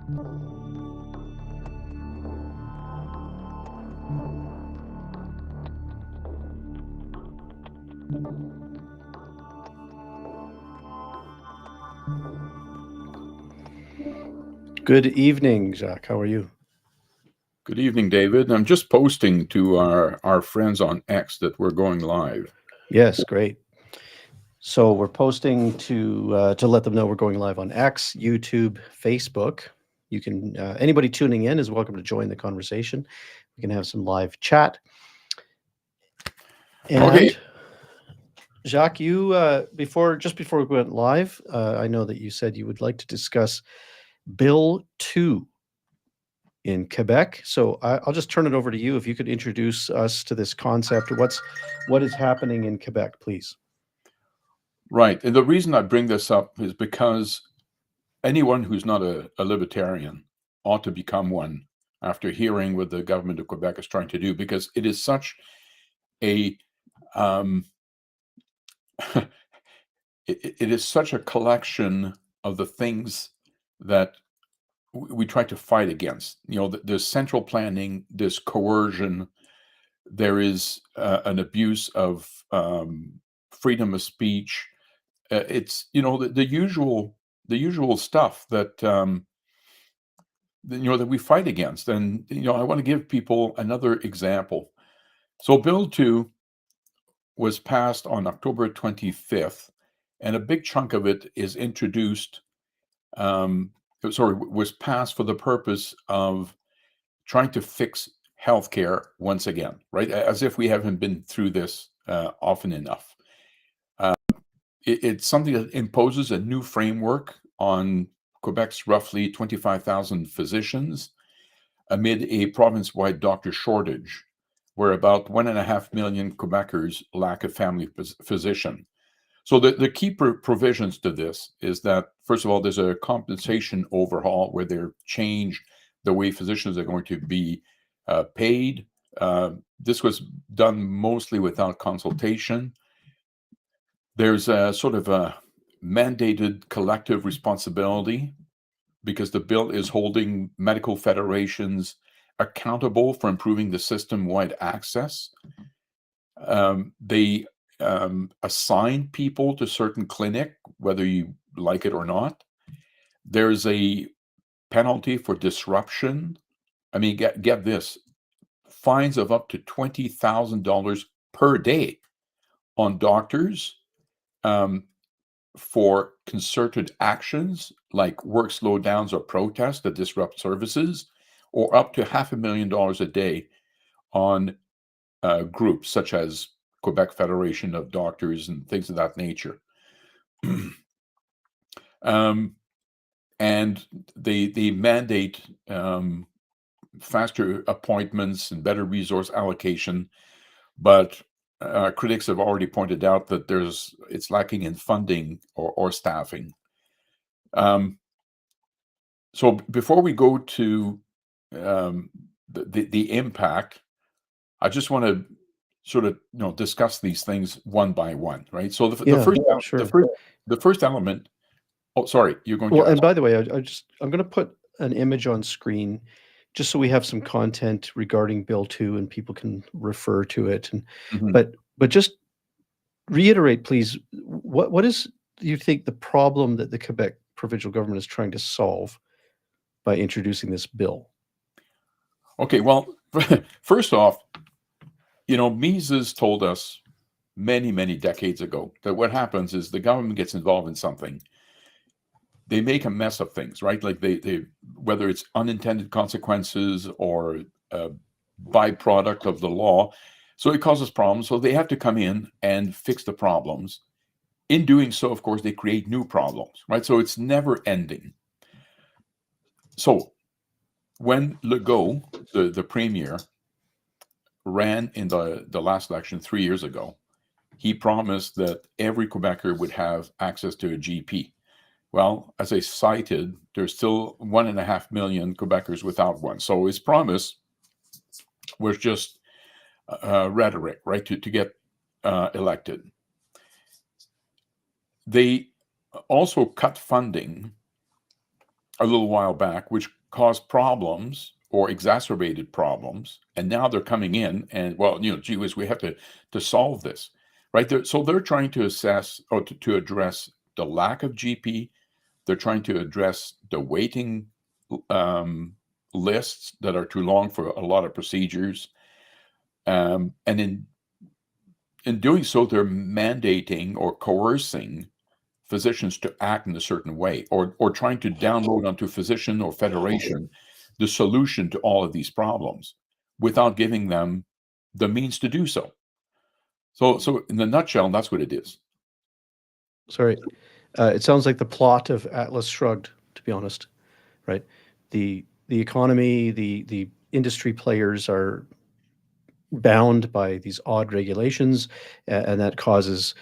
Good evening, Jacques. How are you? Good evening, David. I'm just posting to our friends on X that we're going live. Yes, great. So we're posting to let them know we're going live on X, YouTube, Facebook. You can anybody tuning in is welcome to join the conversation. We can have some live chat. And Okay. Jacques, you before we went live, I know that you said you would like to discuss Bill 2 in Quebec. So I'll just turn it over to you. If you could introduce us to this concept, what is happening in Quebec, please. Right. And the reason I bring this up is because anyone who's not a libertarian ought to become one after hearing what the government of Quebec is trying to do, because it is such a it is such a collection of the things that we try to fight against. You know, there's central planning, there's coercion, there is an abuse of freedom of speech. It's the usual stuff that that we fight against. And I want to give people another example. So Bill 2 was passed on October 25th, and a big chunk of it is introduced. Was passed for the purpose of trying to fix healthcare once again, right? As if we haven't been through this often enough. It's something that imposes a new framework on Quebec's roughly 25,000 physicians amid a province-wide doctor shortage, where about 1.5 million Quebecers lack a family physician. So the key provisions to this is that, first of all, there's a compensation overhaul where they change the way physicians are going to be paid. This was done mostly without consultation. There's a sort of a mandated collective responsibility because the bill is holding medical federations accountable for improving the system-wide access. They assign people to certain clinic, whether you like it or not. There's a penalty for disruption. I mean, get this, fines of up to $20,000 per day on doctors for concerted actions like work slowdowns or protests that disrupt services, or up to $500,000 a day on groups such as Quebec Federation of Doctors and things of that nature. And they mandate faster appointments and better resource allocation, but critics have already pointed out that it's lacking in funding or staffing. So before we go to the impact, I just want to sort of discuss these things one by one, right? So the first element. Oh, sorry, you're going to. Well, and by the way, I'm going to put an image on screen just so we have some content regarding Bill 2 and people can refer to it. And but just reiterate, please, what is, do you think, the problem that the Quebec provincial government is trying to solve by introducing this bill? Okay, well, first off, Mises told us many, many decades ago that what happens is the government gets involved in something. They make a mess of things, right? Like they whether it's unintended consequences or a byproduct of the law. So it causes problems. So they have to come in and fix the problems. In doing so, of course, they create new problems, right? So it's never ending. So when Legault, the premier, ran in the last election 3 years ago, he promised that every Quebecer would have access to a GP. Well, as I cited, there's still 1.5 million Quebecers without one. So his promise was just rhetoric, right, to get elected. They also cut funding a little while back, which caused problems or exacerbated problems, and now they're coming in and, well, gee whiz, we have to solve this, right? So they're trying to assess or to address the lack of GP. They're trying to address the waiting lists that are too long for a lot of procedures, and in doing so, they're mandating or coercing physicians to act in a certain way, or trying to download onto physician or federation the solution to all of these problems without giving them the means to do so. So in a nutshell, that's what it is. Sorry. It sounds like the plot of Atlas Shrugged, to be honest, right? The economy, the industry players are bound by these odd regulations, and that causes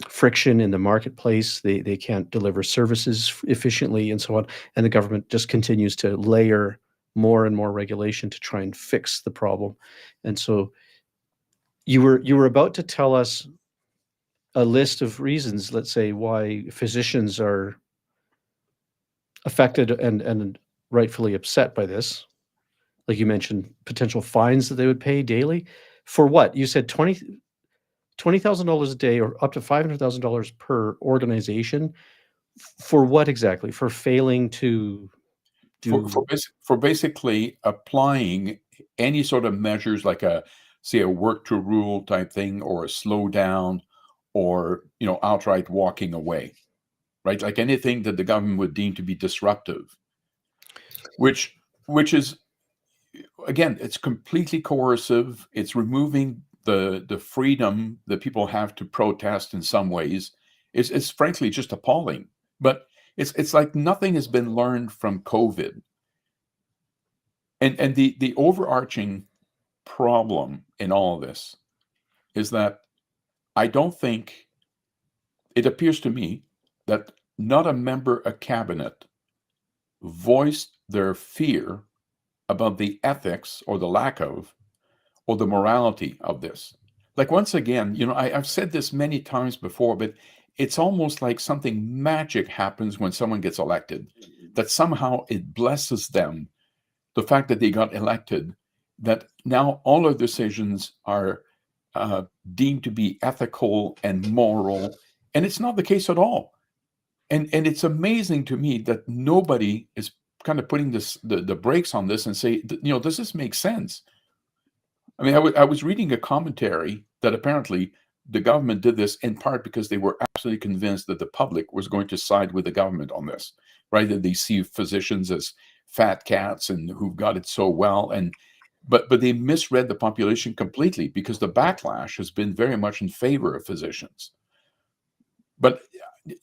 friction in the marketplace. They can't deliver services efficiently and so on. And the government just continues to layer more and more regulation to try and fix the problem. And so you were about to tell us a list of reasons, let's say, why physicians are affected and rightfully upset by this. Like you mentioned, potential fines that they would pay daily. For what? You said $20,000 a day or up to $500,000 per organization. For what exactly? For failing to do... For basically applying any sort of measures, like say a work to rule type thing, or a slow down, or outright walking away, right? Like anything that the government would deem to be disruptive, which is, again, it's completely coercive. It's removing the freedom that people have to protest in some ways. It's frankly just appalling. But it's like nothing has been learned from COVID. And the overarching problem in all of this is that I don't think, it appears to me that not a member of cabinet voiced their fear about the ethics or the lack of, or the morality of this. Like, once again, I've said this many times before, but it's almost like something magic happens when someone gets elected, that somehow it blesses them, the fact that they got elected, that now all of decisions are deemed to be ethical and moral. And it's not the case at all. And it's amazing to me that nobody is kind of putting the brakes on this and say, does this make sense? I mean, I was reading a commentary that apparently the government did this in part because they were absolutely convinced that the public was going to side with the government on this, right? That they see physicians as fat cats and who've got it so well. But they misread the population completely, because the backlash has been very much in favor of physicians. But,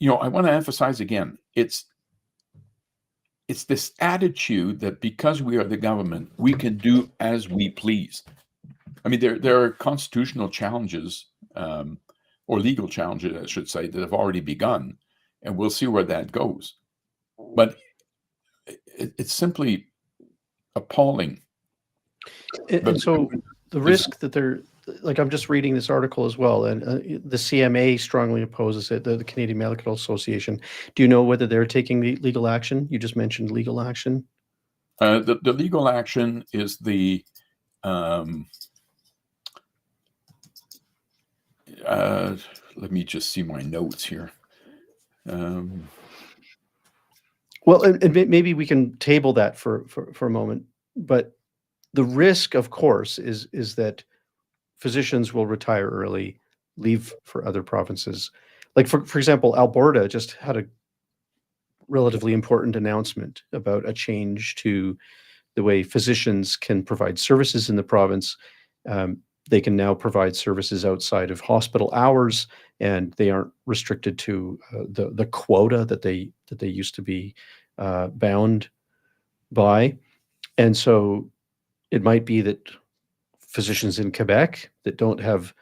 I want to emphasize again, it's this attitude that because we are the government, we can do as we please. I mean, there are constitutional challenges, or legal challenges, I should say, that have already begun, and we'll see where that goes. But it's simply appalling. And so the risk that they're, like, I'm just reading this article as well, and the CMA strongly opposes it, the Canadian Medical Association. Do you know whether they're taking legal action? You just mentioned legal action. The legal action is the let me just see my notes here. Well, and maybe we can table that for a moment. But the risk, of course, is that physicians will retire early, leave for other provinces. Like, for example, Alberta just had a relatively important announcement about a change to the way physicians can provide services in the province. They can now provide services outside of hospital hours, and they aren't restricted to the quota that they used to be bound by. And so it might be that physicians in Quebec that don't have,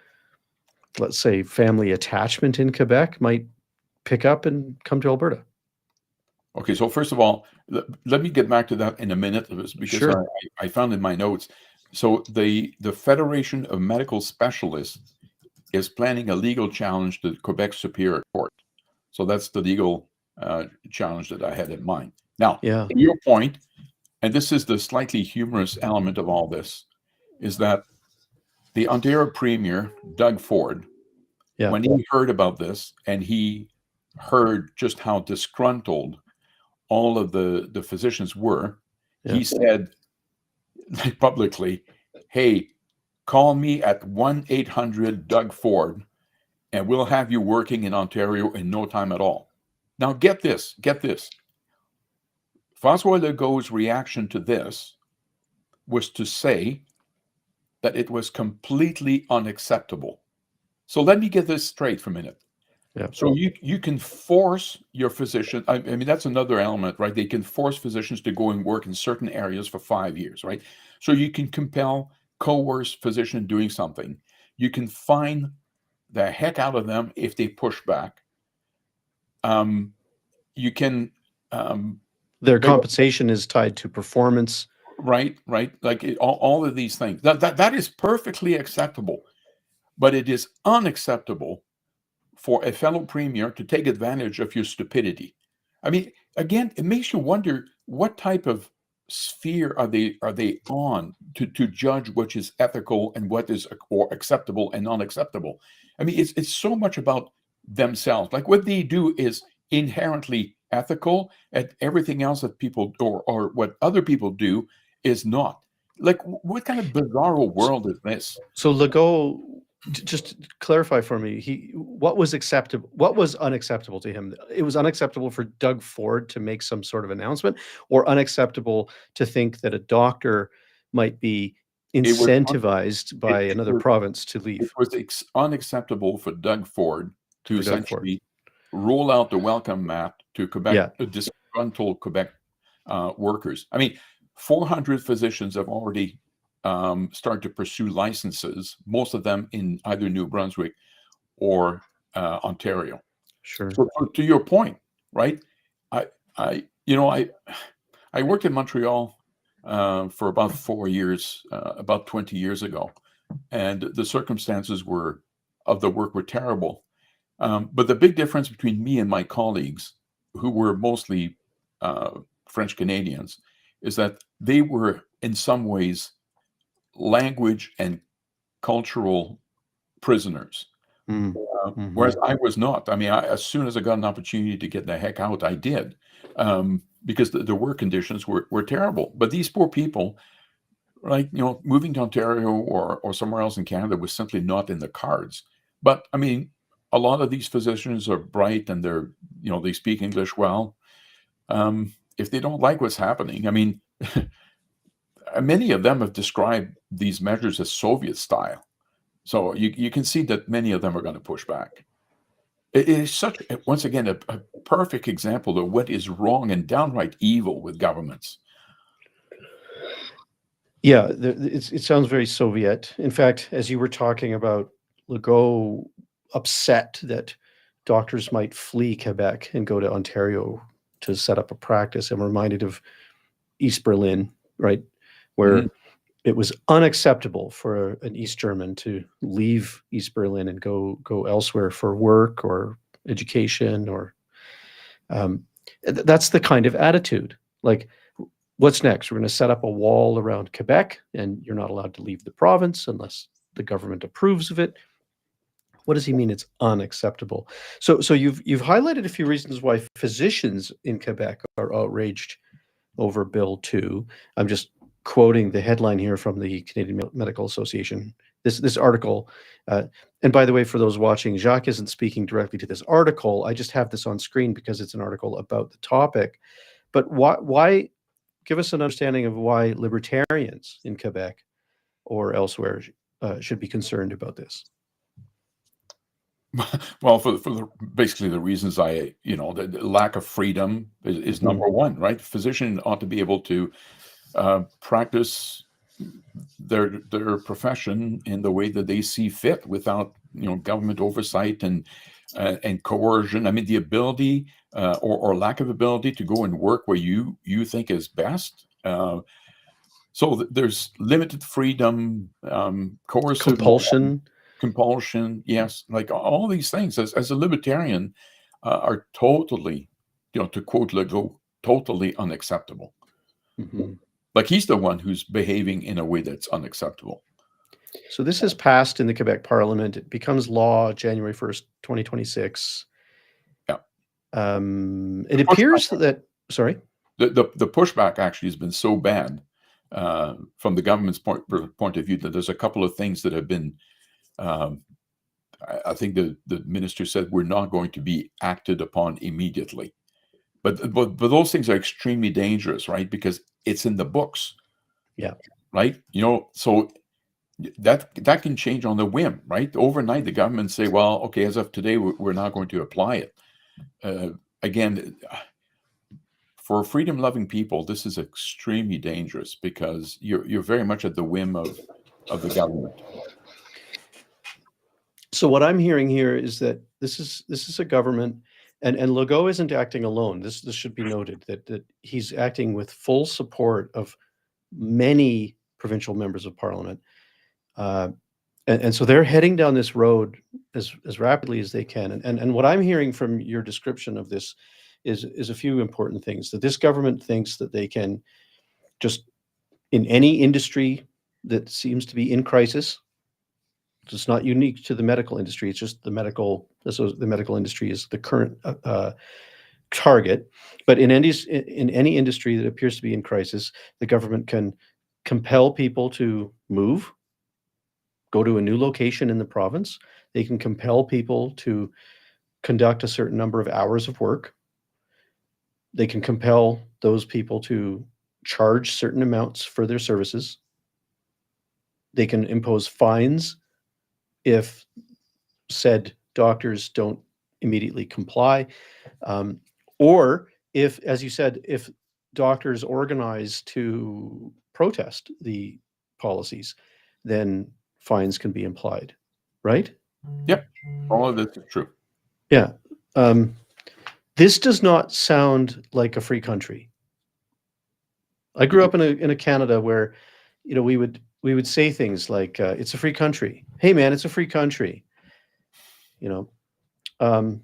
let's say, family attachment in Quebec might pick up and come to Alberta. Okay, so first of all, let me get back to that in a minute, because Sure. I found in my notes. So the Federation of Medical Specialists is planning a legal challenge to the Quebec Superior Court. So that's the legal challenge that I had in mind. Now, Yeah. to your point, and this is the slightly humorous element of all this, is that the Ontario Premier, Doug Ford, when he heard about this and he heard just how disgruntled all of the physicians were, he said publicly, "Hey, call me at 1-800-DOUG-FORD and we'll have you working in Ontario in no time at all." Now get this. François Legault's reaction to this was to say that it was completely unacceptable. So let me get this straight for a minute. So you can force your physician. I mean, that's another element, right? They can force physicians to go and work in certain areas for 5 years, right? So you can compel, coerce physician doing something. You can fine the heck out of them if they push back. You can. Their compensation is tied to performance. Right. Like all of these things. That is perfectly acceptable, but it is unacceptable for a fellow premier to take advantage of your stupidity. I mean, again, it makes you wonder what type of sphere are they on to judge what is ethical and what is or acceptable and unacceptable. I mean, it's so much about themselves. Like what they do is inherently ethical, and everything else that people or what other people do is not. Like, what kind of bizarre world is this? So Legault, just clarify for me, what was acceptable, what was unacceptable to him? It was unacceptable for Doug Ford to make some sort of announcement, or unacceptable to think that a doctor might be incentivized by another province to leave? It was unacceptable for Doug Ford to essentially roll out the welcome mat to Quebec, disgruntled Quebec workers. I mean, 400 physicians have already started to pursue licenses, most of them in either New Brunswick or Ontario. Sure. So to your point, right? I worked in Montreal for about 4 years, about 20 years ago, and the circumstances of the work were terrible. But the big difference between me and my colleagues, who were mostly French Canadians, is that they were in some ways language and cultural prisoners, whereas I was not. I mean, as soon as I got an opportunity to get the heck out, I did, because the work conditions were terrible. But these poor people, right, moving to Ontario or somewhere else in Canada was simply not in the cards. But I mean, a lot of these physicians are bright and they speak English well. If they don't like what's happening, I mean, many of them have described these measures as Soviet style. So you can see that many of them are going to push back. It is once again, a perfect example of what is wrong and downright evil with governments. Yeah, it sounds very Soviet. In fact, as you were talking about Legault upset that doctors might flee Quebec and go to Ontario to set up a practice, I'm reminded of East Berlin, right, where it was unacceptable for an East German to leave East Berlin and go elsewhere for work or education, or that's the kind of attitude. Like, what's next? We're going to set up a wall around Quebec, and you're not allowed to leave the province unless the government approves of it. What does he mean it's unacceptable? So you've highlighted a few reasons why physicians in Quebec are outraged over Bill 2. I'm just quoting the headline here from the Canadian Medical Association. This article, and by the way, for those watching, Jacques isn't speaking directly to this article. I just have this on screen because it's an article about the topic. But why give us an understanding of why libertarians in Quebec or elsewhere should be concerned about this? Well, for basically the reasons the lack of freedom is number one, right? Physician ought to be able to practice their profession in the way that they see fit, without government oversight and coercion. I mean, the ability or lack of ability to go and work where you think is best. So there's limited freedom, coercive compulsion, yes, like all these things as a libertarian are totally, to quote Legault, totally unacceptable. Like he's the one who's behaving in a way that's unacceptable. So this is passed in the Quebec Parliament. It becomes law January 1st, 2026. Yeah. It appears that, sorry? The pushback actually has been so bad from the government's point of view that there's a couple of things that have been, I think the minister said, we're not going to be acted upon immediately. But those things are extremely dangerous, right? Because it's in the books. Yeah. Right? You know, so that can change on the whim, right? Overnight, the government say, well, okay, as of today, we're not going to apply it. Again, for freedom-loving people, this is extremely dangerous because you're very much at the whim of the government. So what I'm hearing here is that this is a government, and Legault isn't acting alone. This should be noted that he's acting with full support of many provincial members of parliament, and so they're heading down this road as rapidly as they can. And what I'm hearing from your description of this is a few important things. That this government thinks that they can just, in any industry that seems to be in crisis, it's not unique to the medical industry. It's just the medical industry is the current target. But in any industry that appears to be in crisis, the government can compel people to move, go to a new location in the province. They can compel people to conduct a certain number of hours of work. They can compel those people to charge certain amounts for their services. They can impose fines if said doctors don't immediately comply. Or if, as you said, if doctors organize to protest the policies, then fines can be applied, right? Yep, all of this is true. Yeah. This does not sound like a free country. I grew up in a Canada where, you know, we would say things like, "It's a free country." Hey, man, it's a free country. You know,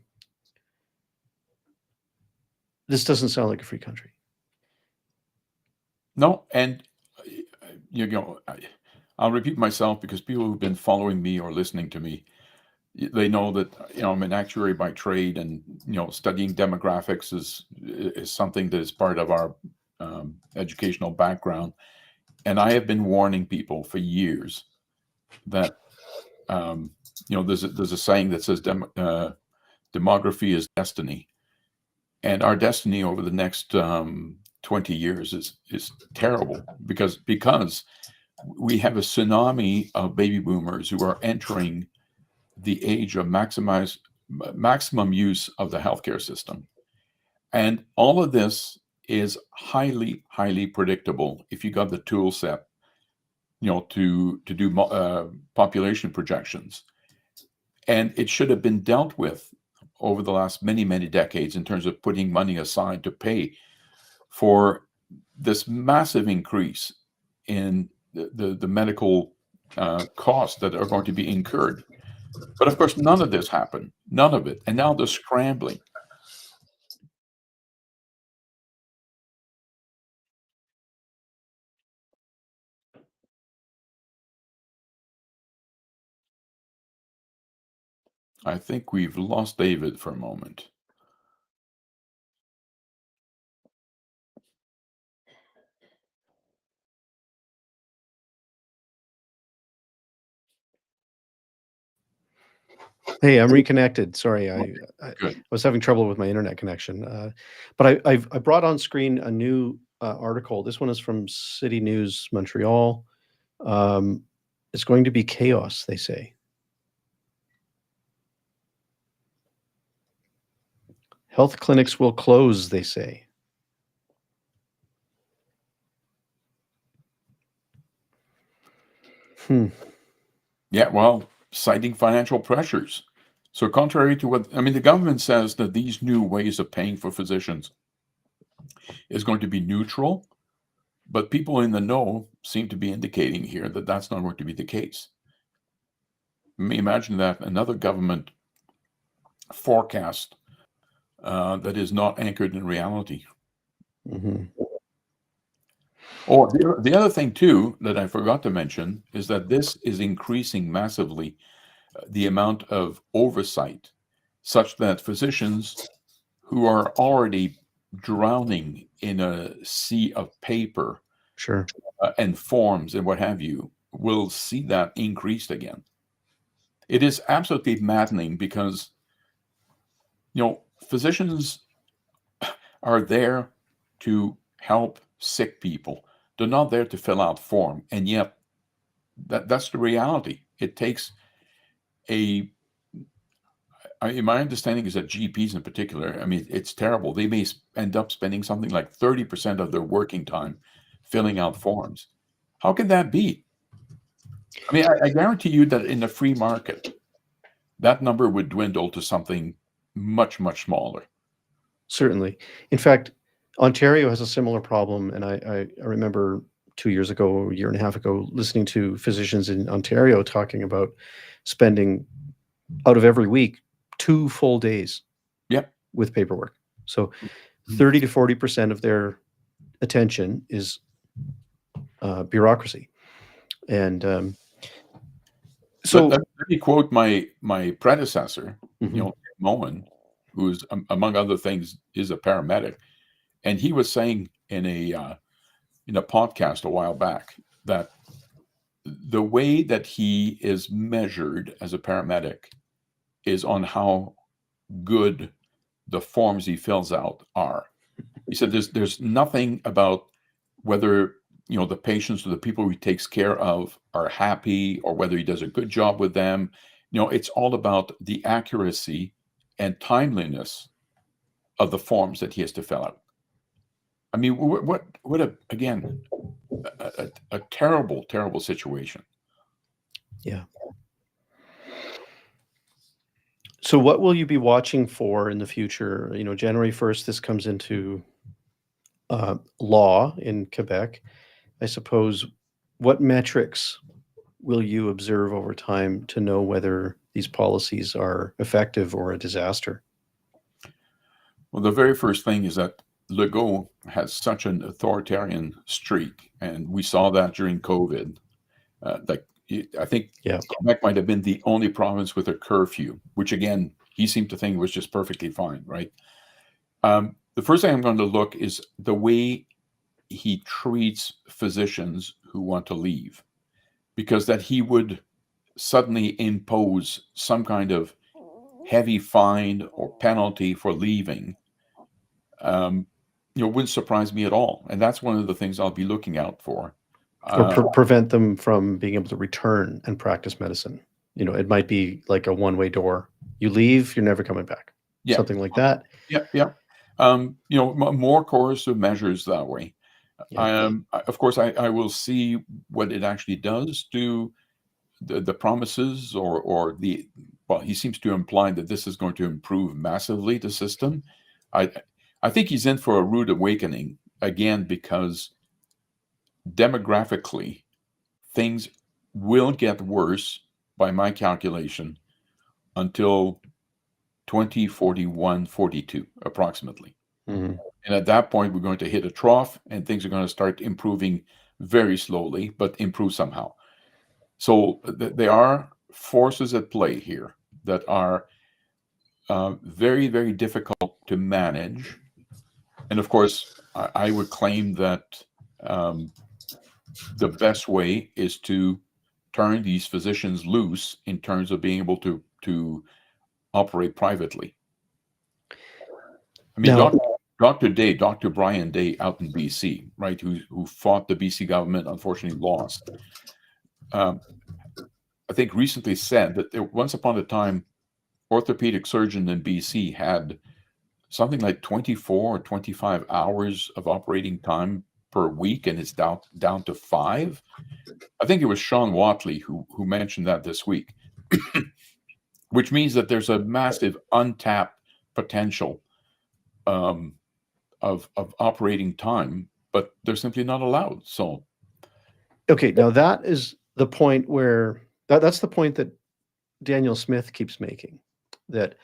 this doesn't sound like a free country. No, and you know, I'll repeat myself because people who've been following me or listening to me, they know that, you know, I'm an actuary by trade, and, you know, studying demographics is something that is part of our educational background. And I have been warning people for years that, you know, there's a saying that says demography is destiny, and our destiny over the next 20 years is terrible because we have a tsunami of baby boomers who are entering the age of maximum use of the healthcare system. And all of this is highly, highly predictable if you got the tool set, you know, to do population projections. And it should have been dealt with over the last many, many decades in terms of putting money aside to pay for this massive increase in the medical costs that are going to be incurred. But of course, none of this happened, none of it. And now they're scrambling. I think we've lost David for a moment. Hey, I'm reconnected. Sorry, I Good. was having trouble with my internet connection. But I brought on screen a new article. This one is from City News Montreal. It's going to be chaos, they say. Health clinics will close, they say. Yeah, well, citing financial pressures. So contrary to what, I mean, the government says that these new ways of paying for physicians is going to be neutral, but people in the know seem to be indicating here that that's not going to be the case. Imagine that another government forecast that is not anchored in reality. Mm-hmm. Oh, the other thing too that I forgot to mention is that this is increasing massively the amount of oversight, such that physicians who are already drowning in a sea of paper Sure. and forms and what have you will see that increased again. It is absolutely maddening because, physicians are there to help sick people. They're not there to fill out form, and yet that's the reality. It takes my understanding is that GPs in particular, I mean, it's terrible. They may end up spending something like 30% of their working time filling out forms. How can that be? I mean, I guarantee you that in the free market, that number would dwindle to something much, much smaller. Certainly. In fact, Ontario has a similar problem, and I remember 2 years ago, or a year and a half ago, listening to physicians in Ontario talking about spending, out of every week, 2 full days Yep. with paperwork. So 30 to 40% of their attention is bureaucracy. And so let me quote my predecessor, Mhm. Moen, who's among other things is a paramedic, and he was saying in a podcast a while back that the way that he is measured as a paramedic is on how good the forms he fills out are. He said there's nothing about whether the patients or the people he takes care of are happy or whether he does a good job with them. It's all about the accuracy and timeliness of the forms that he has to fill out. I mean, what again, a terrible, terrible situation. Yeah. So what will you be watching for in the future? January 1st, this comes into law in Quebec. I suppose, what metrics will you observe over time to know whether these policies are effective or a disaster? Well, the very first thing is that Legault has such an authoritarian streak, and we saw that during COVID. I think Quebec might have been the only province with a curfew, which again, he seemed to think was just perfectly fine, right? The first thing I'm going to look is the way he treats physicians who want to leave, because that he would suddenly impose some kind of heavy fine or penalty for leaving, wouldn't surprise me at all. And that's one of the things I'll be looking out for. Or prevent them from being able to return and practice medicine. It might be like a one-way door. You leave, you're never coming back. Yeah. Something like that. Yeah. More coercive measures that way. Yeah. Of course, I will see what it actually does to the promises or he seems to imply that this is going to improve massively the system. I think he's in for a rude awakening again, because demographically things will get worse by my calculation until 2041, 42 approximately. Mm-hmm. And at that point, we're going to hit a trough and things are going to start improving very slowly, but improve somehow. So there are forces at play here that are very, very difficult to manage. And of course, I would claim that the best way is to turn these physicians loose in terms of being able to operate privately. I mean, Now, Dr. Brian Day out in BC, right, who fought the BC government, unfortunately lost. I think recently said that once upon a time, orthopedic surgeon in BC had something like 24 or 25 hours of operating time per week, and it's down to 5. I think it was Sean Watley who mentioned that this week, which means that there's a massive untapped potential of operating time, but they're simply not allowed. So, okay, now that is the point where that's the point that Daniel Smith keeps making, that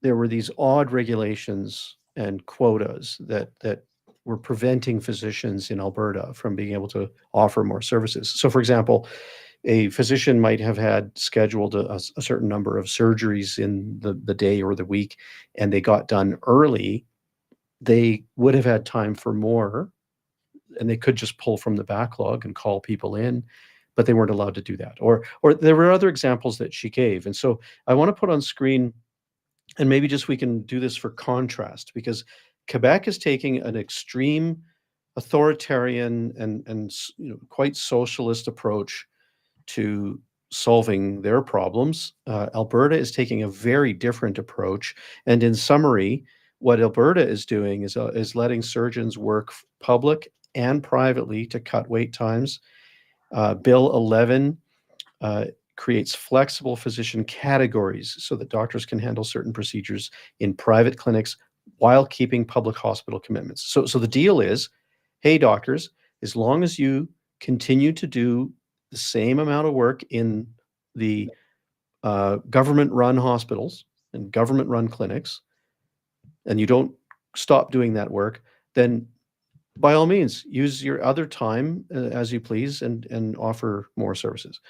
there were these odd regulations and quotas that were preventing physicians in Alberta from being able to offer more services. So, for example, a physician might have had scheduled a certain number of surgeries in the day or the week, and they got done early. They would have had time for more, and they could just pull from the backlog and call people in, but they weren't allowed to do that. Or there were other examples that she gave. And so I want to put on screen, and maybe just we can do this for contrast, because Quebec is taking an extreme authoritarian and quite socialist approach to solving their problems. Alberta is taking a very different approach. And in summary, what Alberta is doing is letting surgeons work public and privately to cut wait times. Bill 11 creates flexible physician categories so that doctors can handle certain procedures in private clinics while keeping public hospital commitments. So the deal is, hey, doctors, as long as you continue to do the same amount of work in the government-run hospitals and government-run clinics, and you don't stop doing that work, then by all means, use your other time as you please and offer more services.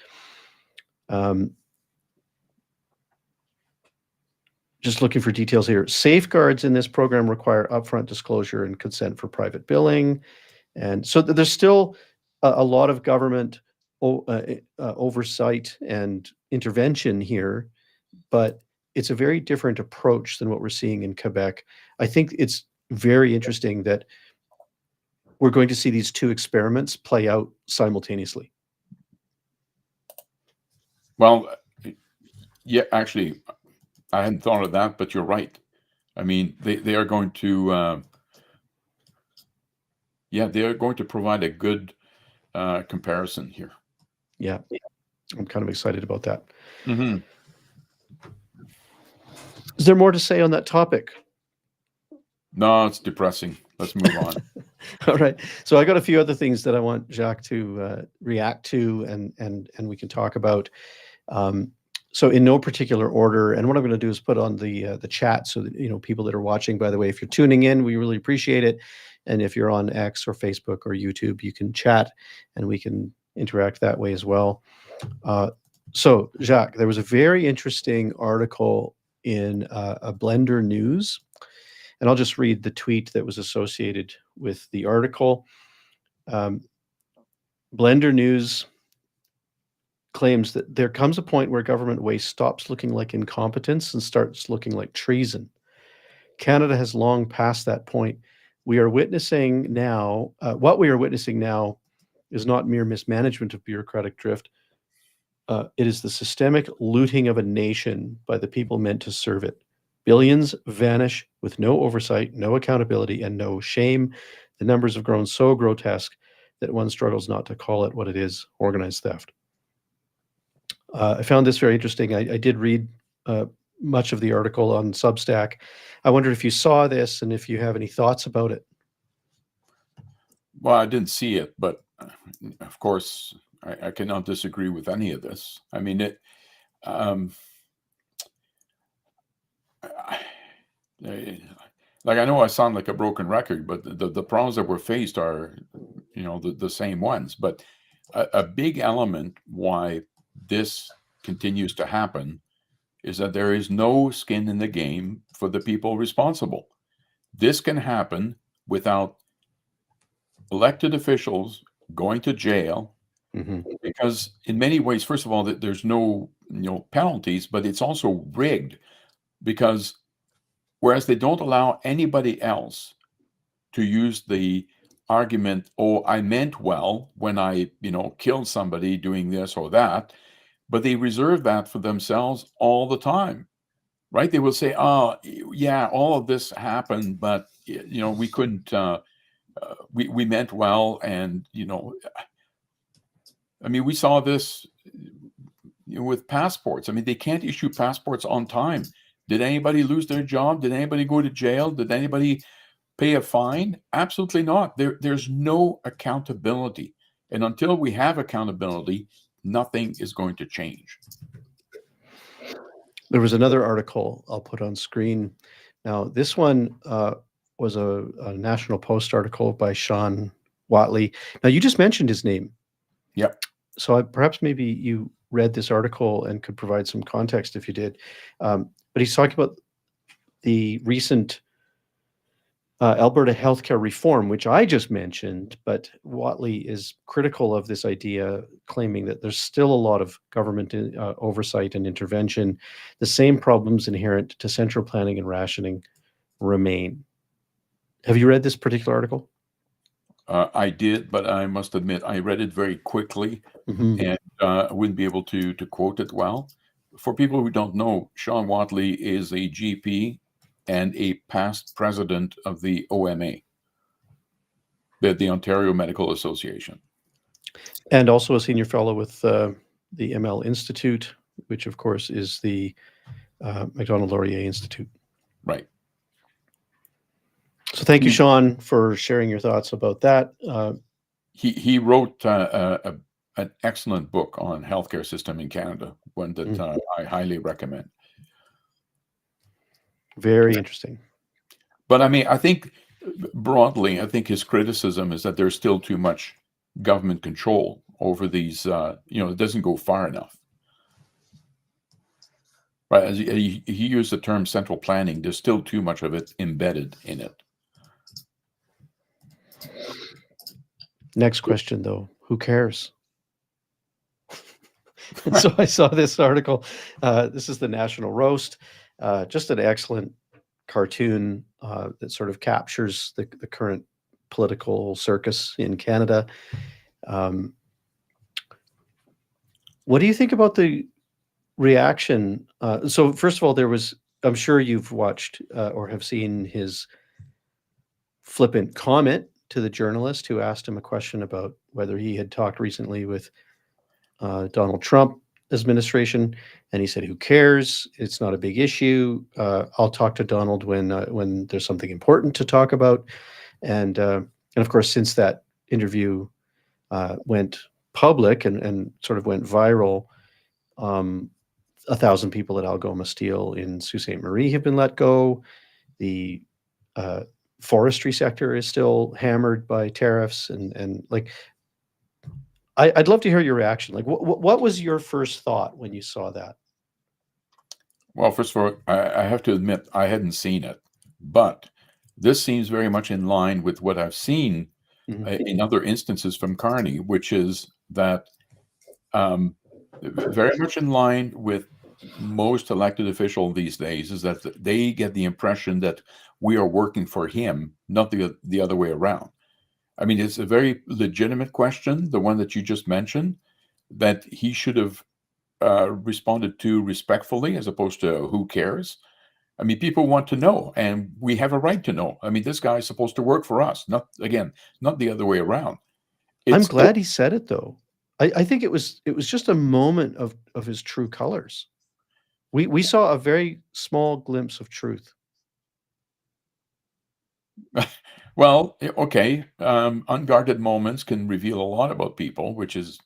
Just looking for details here. Safeguards in this program require upfront disclosure and consent for private billing. And so there's still a lot of government oversight and intervention here, but it's a very different approach than what we're seeing in Quebec. I think it's very interesting that we're going to see these two experiments play out simultaneously. Well, yeah, actually, I hadn't thought of that, but you're right. I mean, they are going to, they are going to provide a good comparison here. Yeah, I'm kind of excited about that. Mm-hmm. Is there more to say on that topic? No, it's depressing. Let's move on. All right. So I got a few other things that I want Jacques to react to, and we can talk about. So in no particular order, and what I'm going to do is put on the chat so that people that are watching. By the way, if you're tuning in, we really appreciate it. And if you're on X or Facebook or YouTube, you can chat, and we can interact that way as well. So Jacques, there was a very interesting article in a Blender News. And I'll just read the tweet that was associated with the article. Blender News claims that there comes a point where government waste stops looking like incompetence and starts looking like treason. Canada has long passed that point. We are witnessing now, what we are witnessing now is not mere mismanagement of bureaucratic drift. It is the systemic looting of a nation by the people meant to serve it. Billions vanish with no oversight, no accountability, and no shame. The numbers have grown so grotesque that one struggles not to call it what it is: organized theft. I found this very interesting. I did read much of the article on Substack. I wondered if you saw this and if you have any thoughts about it. Well, I didn't see it, but of course, I cannot disagree with any of this. I mean, like, I know I sound like a broken record, but the problems that were faced are, the same ones. But a big element why this continues to happen is that there is no skin in the game for the people responsible. This can happen without elected officials going to jail, because in many ways, first of all, there's no penalties, but it's also rigged, because whereas they don't allow anybody else to use the argument, oh, I meant well when I, killed somebody doing this or that, but they reserve that for themselves all the time, right? They will say, oh, yeah, all of this happened, but, we couldn't, we meant well. And, I mean, we saw this with passports. I mean, they can't issue passports on time. Did anybody lose their job? Did anybody go to jail? Did anybody pay a fine? Absolutely not. There's no accountability. And until we have accountability, nothing is going to change. There was another article I'll put on screen. Now, this one was a National Post article by Sean Watley. Now, you just mentioned his name. Yep. So perhaps maybe you read this article and could provide some context if you did. But he's talking about the recent Alberta healthcare reform, which I just mentioned, but Watley is critical of this idea, claiming that there's still a lot of government oversight and intervention. The same problems inherent to central planning and rationing remain. Have you read this particular article? I did, but I must admit I read it very quickly, and I wouldn't be able to quote it well. For people who don't know, Sean Watley is a GP and a past president of the OMA, the Ontario Medical Association. And also a senior fellow with the ML Institute, which of course is the Macdonald-Laurier Institute. Right. So thank you, Sean, for sharing your thoughts about that. He wrote an excellent book on healthcare system in Canada, one that I highly recommend. Very interesting. But I mean, I think broadly, I think his criticism is that there's still too much government control over these, it doesn't go far enough. Right. As he used the term central planning, there's still too much of it embedded in it. Next question, though, who cares? And so I saw this article. This is the National Roast. Just an excellent cartoon that sort of captures the current political circus in Canada. What do you think about the reaction? So first of all, I'm sure you've watched or have seen his flippant comment to the journalist who asked him a question about whether he had talked recently with Donald Trump administration, and he said, "Who cares? It's not a big issue. I'll talk to Donald when there's something important to talk about." And of course, since that interview went public and sort of went viral, 1,000 people at Algoma Steel in Sault Ste. Marie have been let go. The forestry sector is still hammered by tariffs, and like, I'd love to hear your reaction. Like, what was your first thought when you saw that? Well, first of all, I have to admit I hadn't seen it, but this seems very much in line with what I've seen in other instances from Carney, which is that very much in line with most elected officials these days, is that they get the impression that we are working for him, not the other way around. I mean, it's a very legitimate question, the one that you just mentioned, that he should have responded to respectfully as opposed to who cares. I mean, people want to know, and we have a right to know. I mean, this guy is supposed to work for us, not the other way around. I'm glad he said it, though. I think it was just a moment of his true colors. We saw a very small glimpse of truth. Well, okay. Unguarded moments can reveal a lot about people, which is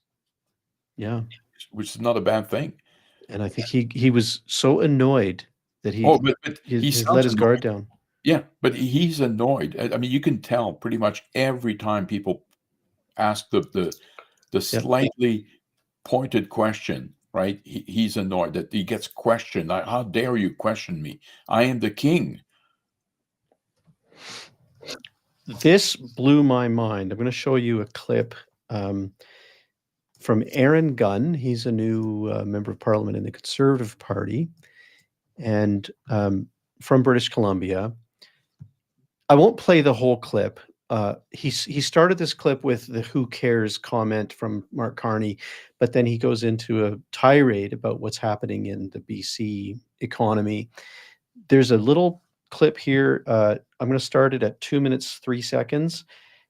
not a bad thing. And I think he was so annoyed that he let his guard down. Yeah, but he's annoyed. I mean, you can tell pretty much every time people ask the slightly pointed question, right? He's annoyed that he gets questioned. Like, how dare you question me? I am the king. This blew my mind. I'm going to show you a clip from Aaron Gunn. He's a new member of parliament in the Conservative Party, and from British Columbia. I won't play the whole clip. He started this clip with the "who cares" comment from Mark Carney, but then he goes into a tirade about what's happening in the BC economy. There's a little clip here. I'm going to start it at 2 minutes 3 seconds.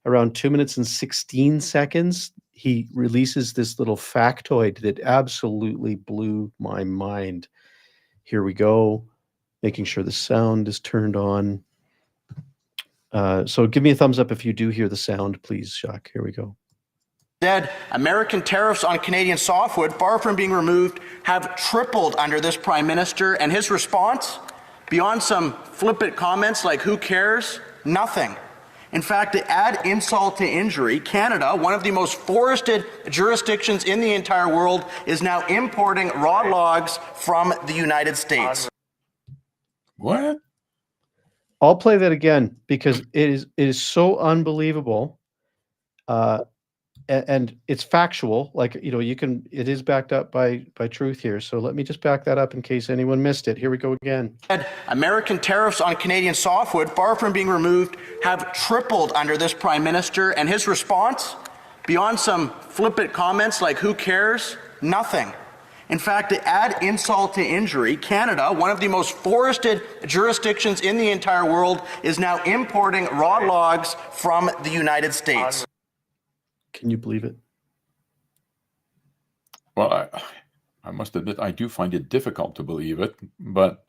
Around 2 minutes and 16 seconds, he releases this little factoid that absolutely blew my mind. Here we go. Making sure the sound is turned on. So give me a thumbs up if you do hear the sound, please, Jacques. Here we go. Instead, American tariffs on Canadian softwood, far from being removed, have tripled under this Prime Minister, and his response, beyond some flippant comments like "who cares," Nothing. In fact, to add insult to injury, Canada, one of the most forested jurisdictions in the entire world, is now importing raw logs from the United States. What? I'll play that again because it is so unbelievable. And it's factual, like, you know, it is backed up by truth here. So let me just back that up in case anyone missed it. Here we go again. American tariffs on Canadian softwood, far from being removed, have tripled under this Prime Minister, and his response, beyond some flippant comments like "who cares?" Nothing. In fact, to add insult to injury, Canada, one of the most forested jurisdictions in the entire world, is now importing raw logs from the United States. Can you believe it? Well, I must admit, I do find it difficult to believe it, but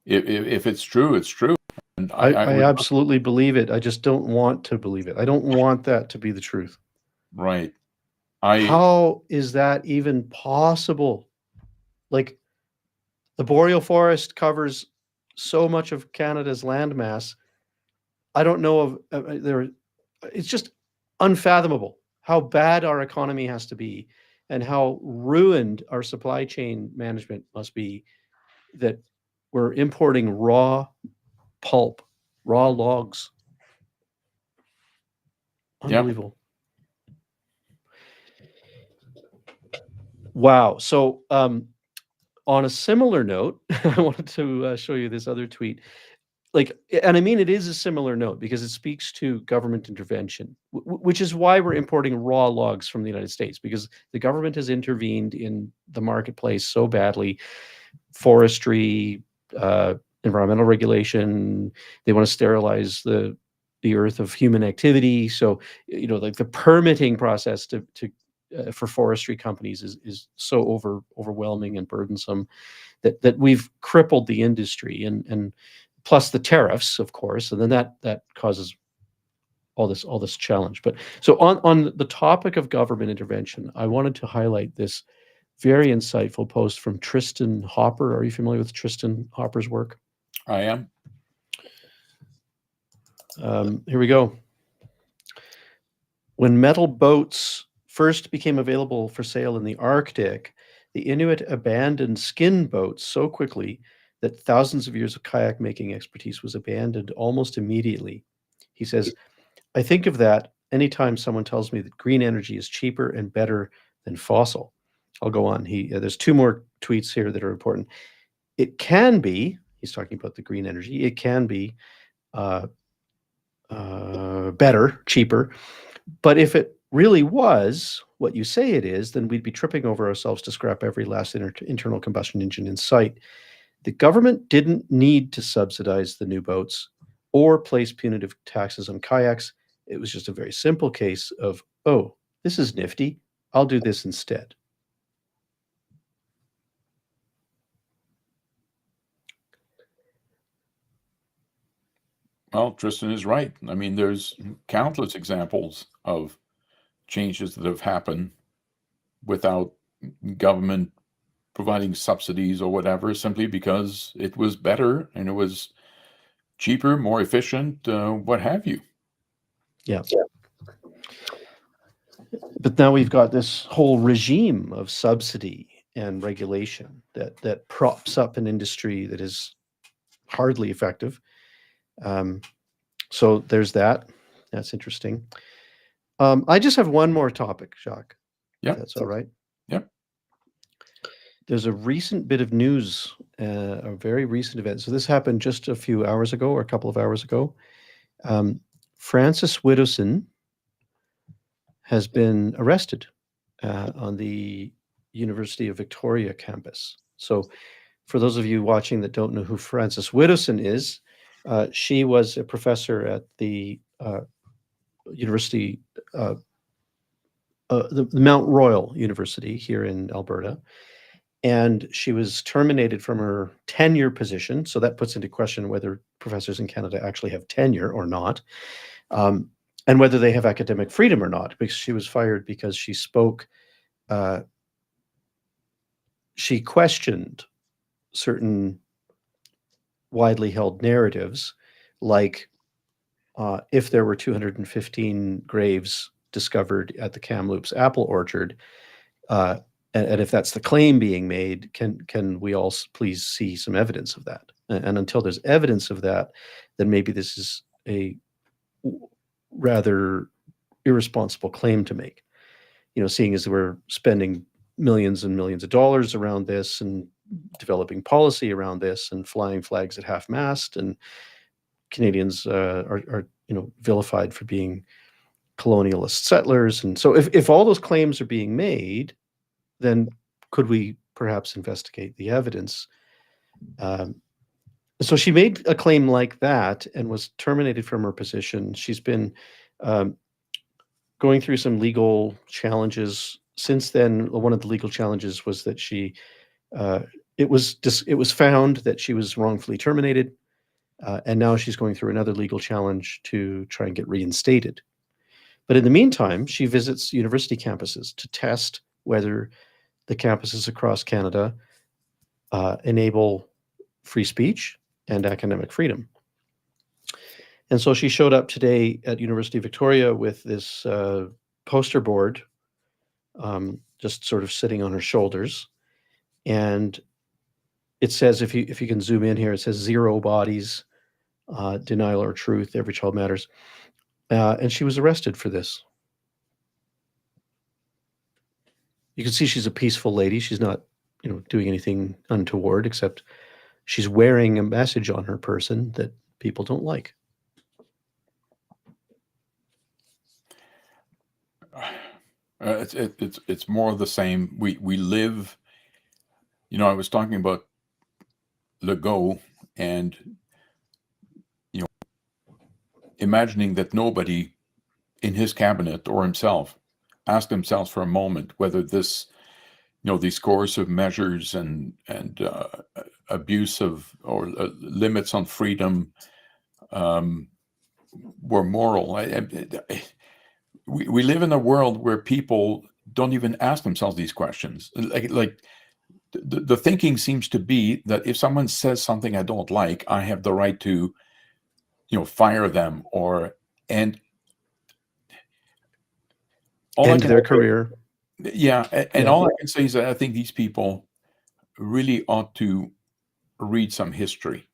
if it's true, it's true. And I absolutely believe it. I just don't want to believe it. I don't want that to be the truth. Right. How is that even possible? Like, the boreal forest covers so much of Canada's landmass. I don't know of it's just unfathomable how bad our economy has to be and how ruined our supply chain management must be that we're importing raw pulp, raw logs. Unbelievable. Yep. Wow. So on a similar note, I wanted to show you this other tweet. And I mean, it is a similar note because it speaks to government intervention, which is why we're importing raw logs from the United States, because the government has intervened in the marketplace so badly. Forestry, environmental regulation, they want to sterilize the earth of human activity. So, you know, like the permitting process for forestry companies is so overwhelming and burdensome that we've crippled the industry, and plus the tariffs, of course, and then that causes all this challenge. But so on the topic of government intervention, I wanted to highlight this very insightful post from Tristan Hopper. Are you familiar with Tristan Hopper's work? I am. Here we go. When metal boats first became available for sale in the Arctic, the Inuit abandoned skin boats so quickly that thousands of years of kayak making expertise was abandoned almost immediately. He says, I think of that anytime someone tells me that green energy is cheaper and better than fossil. I'll go on. There's two more tweets here that are important. It can be, he's talking about the green energy, it can be better, cheaper, but if it really was what you say it is, then we'd be tripping over ourselves to scrap every last internal combustion engine in sight. The government didn't need to subsidize the new boats or place punitive taxes on kayaks. It was just a very simple case of, oh, this is nifty, I'll do this instead. Well, Tristan is right. I mean, there's countless examples of changes that have happened without government providing subsidies or whatever, simply because it was better and it was cheaper, more efficient, what have you. Yeah. But now we've got this whole regime of subsidy and regulation that props up an industry that is hardly effective. So there's that. That's interesting. I just have one more topic, Jacques. Yeah, that's all right. Yep. There's a recent bit of news, a very recent event. So this happened just a few hours ago or a couple of hours ago. Francis Widdowson has been arrested on the University of Victoria campus. So for those of you watching that don't know who Francis Widdowson is, she was a professor at the university, the Mount Royal University here in Alberta. And she was terminated from her tenure position. So that puts into question whether professors in Canada actually have tenure or not, and whether they have academic freedom or not, because she was fired because she spoke, she questioned certain widely held narratives like if there were 215 graves discovered at the Kamloops apple orchard, and if that's the claim being made, can we all please see some evidence of that? And until there's evidence of that, then maybe this is a rather irresponsible claim to make. You know, seeing as we're spending millions and millions of dollars around this and developing policy around this and flying flags at half-mast, and Canadians are vilified for being colonialist settlers. And so if all those claims are being made, then could we perhaps investigate the evidence? So she made a claim like that and was terminated from her position. She's been going through some legal challenges since then. One of the legal challenges was that it was found that she was wrongfully terminated, and now she's going through another legal challenge to try and get reinstated. But in the meantime, she visits university campuses to test whether the campuses across Canada enable free speech and academic freedom. And so she showed up today at University of Victoria with this poster board, just sort of sitting on her shoulders. And it says, if you can zoom in here, it says zero bodies, denial or truth, every child matters. And she was arrested for this. You can see she's a peaceful lady. She's not, doing anything untoward, except she's wearing a message on her person that people don't like. It's more of the same. We live. I was talking about Legault and imagining that nobody in his cabinet or himself asked themselves for a moment whether this, these coercive measures and abuse of or limits on freedom were moral. We live in a world where people don't even ask themselves these questions. Like the thinking seems to be that if someone says something I don't like, I have the right to, fire them and end their career. Yeah. And all I can say is that I think these people really ought to read some history,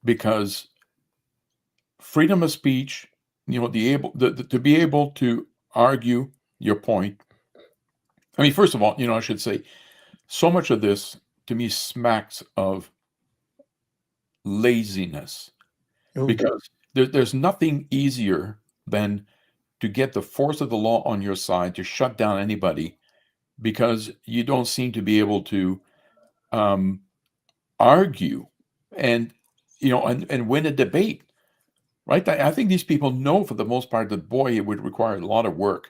because freedom of speech, to be able to argue your point. I mean, first of all, I should say so much of this to me smacks of laziness, because there's nothing easier than to get the force of the law on your side to shut down anybody because you don't seem to be able to argue and win a debate, right? I think these people know for the most part that, boy, it would require a lot of work,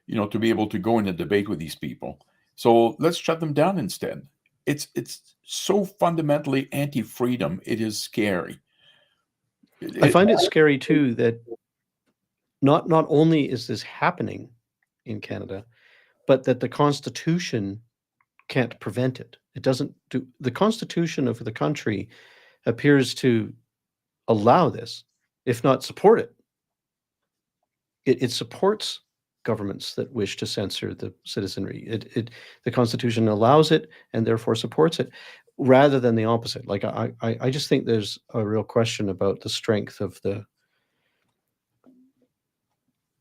to be able to go in a debate with these people. So let's shut them down instead. It's so fundamentally anti-freedom. It is scary. I find it scary too that not only is this happening in Canada, but that the Constitution can't prevent it. It doesn't do. The Constitution of the country appears to allow this, if not support it. It supports governments that wish to censor the citizenry. The Constitution allows it and therefore supports it, rather than the opposite. Like I just think there's a real question about the strength of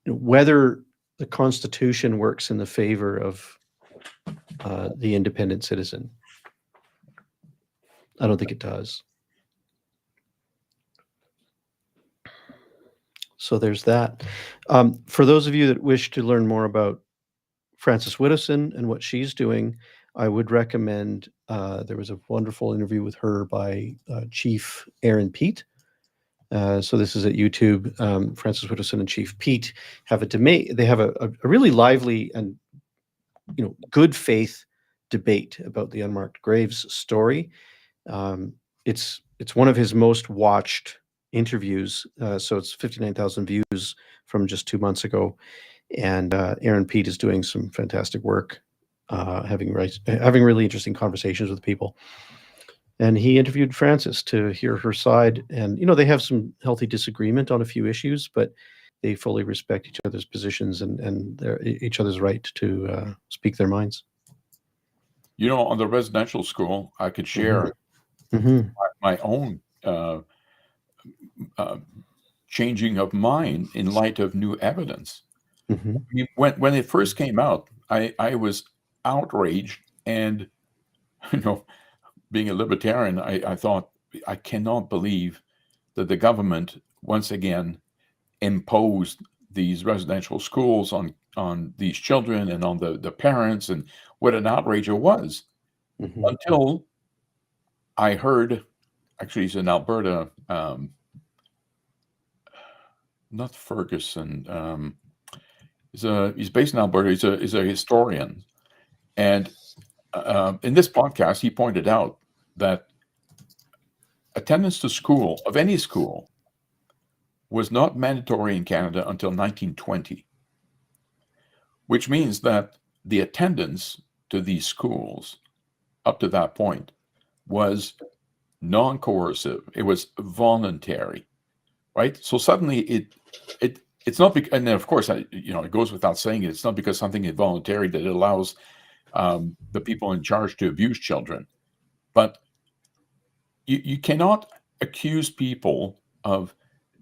whether the Constitution works in the favor of the independent citizen. I don't think it does. So there's that. For those of you that wish to learn more about Frances Widdowson and what she's doing, I would recommend, there was a wonderful interview with her by Chief Aaron Pete. So this is at YouTube. Frances Widdowson and Chief Pete have a debate. They have a really lively and good faith debate about the unmarked graves story. It's one of his most watched interviews. So it's 59,000 views from just 2 months ago. And Aaron Pete is doing some fantastic work, having really interesting conversations with people. And he interviewed Frances to hear her side. And, they have some healthy disagreement on a few issues, but they fully respect each other's positions and each other's right to speak their minds. On the residential school, I could share Mm-hmm. my own changing of mind in light of new evidence. Mm-hmm. I mean, when it first came out, I was outraged, and being a libertarian, I thought, I cannot believe that the government once again imposed these residential schools on these children and on the parents, and what an outrage it was. Mm-hmm. Until I heard, actually, he's in Alberta, not Ferguson. He's based in Alberta. He's a historian, and in this podcast, he pointed out that attendance to school, of any school, was not mandatory in Canada until 1920, which means that the attendance to these schools up to that point was non-coercive. It was voluntary, right? So suddenly it's not, and then of course, it goes without saying, it's not because something is voluntary that it allows the people in charge to abuse children. But you cannot accuse people of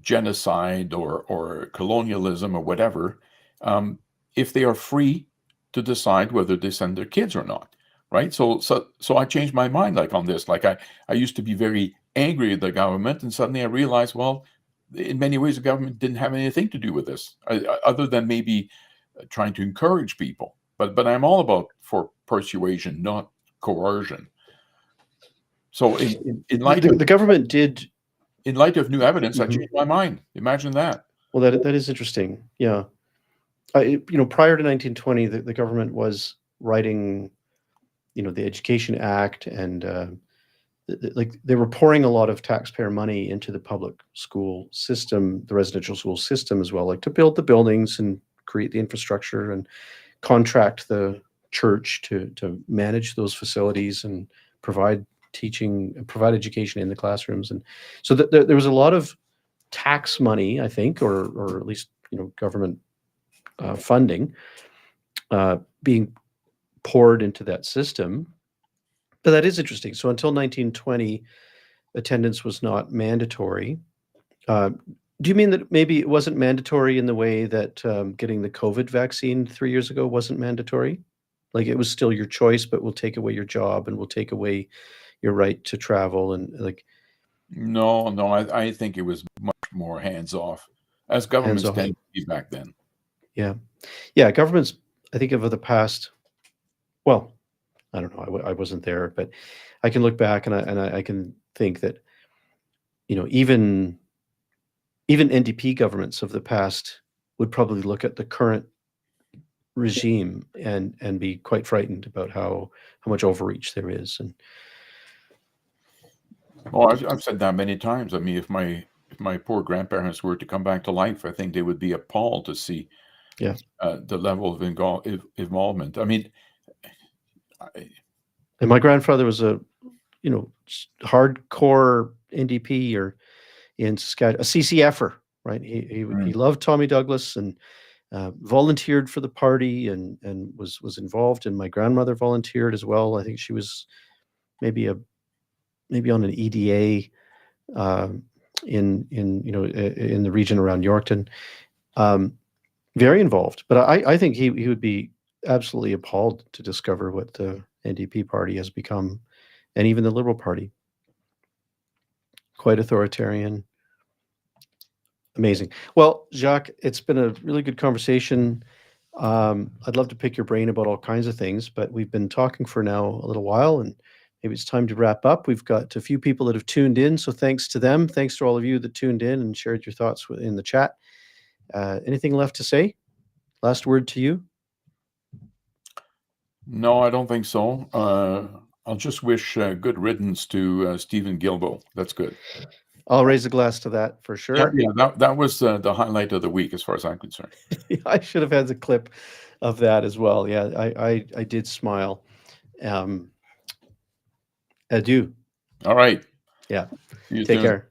genocide or colonialism or whatever if they are free to decide whether they send their kids or not, right? So I changed my mind on this. I used to be very angry at the government, and suddenly I realized, well, in many ways the government didn't have anything to do with this, other than maybe trying to encourage people. But I'm all about for persuasion, not coercion. So in light the government did, in light of new evidence, I Mhm. changed my mind. Imagine that. Well, that is interesting. Yeah. Prior to 1920, the government was writing, the Education Act, and they were pouring a lot of taxpayer money into the public school system, the residential school system as well, to build the buildings and create the infrastructure and contract the church to manage those facilities and provide teaching, provide education in the classrooms. And so there was a lot of tax money, I think, or at least, government funding being poured into that system. But that is interesting. So until 1920, attendance was not mandatory. Do you mean that maybe it wasn't mandatory in the way that getting the COVID vaccine 3 years ago wasn't mandatory? Like it was still your choice, but we'll take away your job and we'll take away your right to travel and No, I think it was much more hands-off, as governments hands off. tended to be back then. Yeah, governments, I think of the past, well, I don't know, I wasn't there, but I can look back and I can think that, even NDP governments of the past would probably look at the current regime and be quite frightened about how much overreach there is. And Well, I've said that many times. I mean, if my poor grandparents were to come back to life, I think they would be appalled to see Yeah. The level of involvement. I mean, and my grandfather was a hardcore NDP or in Saskatchewan, a CCFer, right? He loved Tommy Douglas and volunteered for the party and was involved. And my grandmother volunteered as well. I think she was maybe on an EDA in the region around Yorkton. Very involved, but I think he would be absolutely appalled to discover what the NDP party has become, and even the Liberal Party. Quite authoritarian. Amazing. Well, Jacques, it's been a really good conversation. I'd love to pick your brain about all kinds of things, but we've been talking for now a little while, and maybe it's time to wrap up. We've got a few people that have tuned in, so thanks to them. Thanks to all of you that tuned in and shared your thoughts in the chat. Anything left to say? Last word to you? No, I don't think so. I'll just wish good riddance to Stephen Guilbeault. That's good. I'll raise a glass to that for sure. Yeah, that was the highlight of the week as far as I'm concerned. I should have had the clip of that as well. Yeah, I did smile. Adieu. All right. Yeah. See you Take soon. care.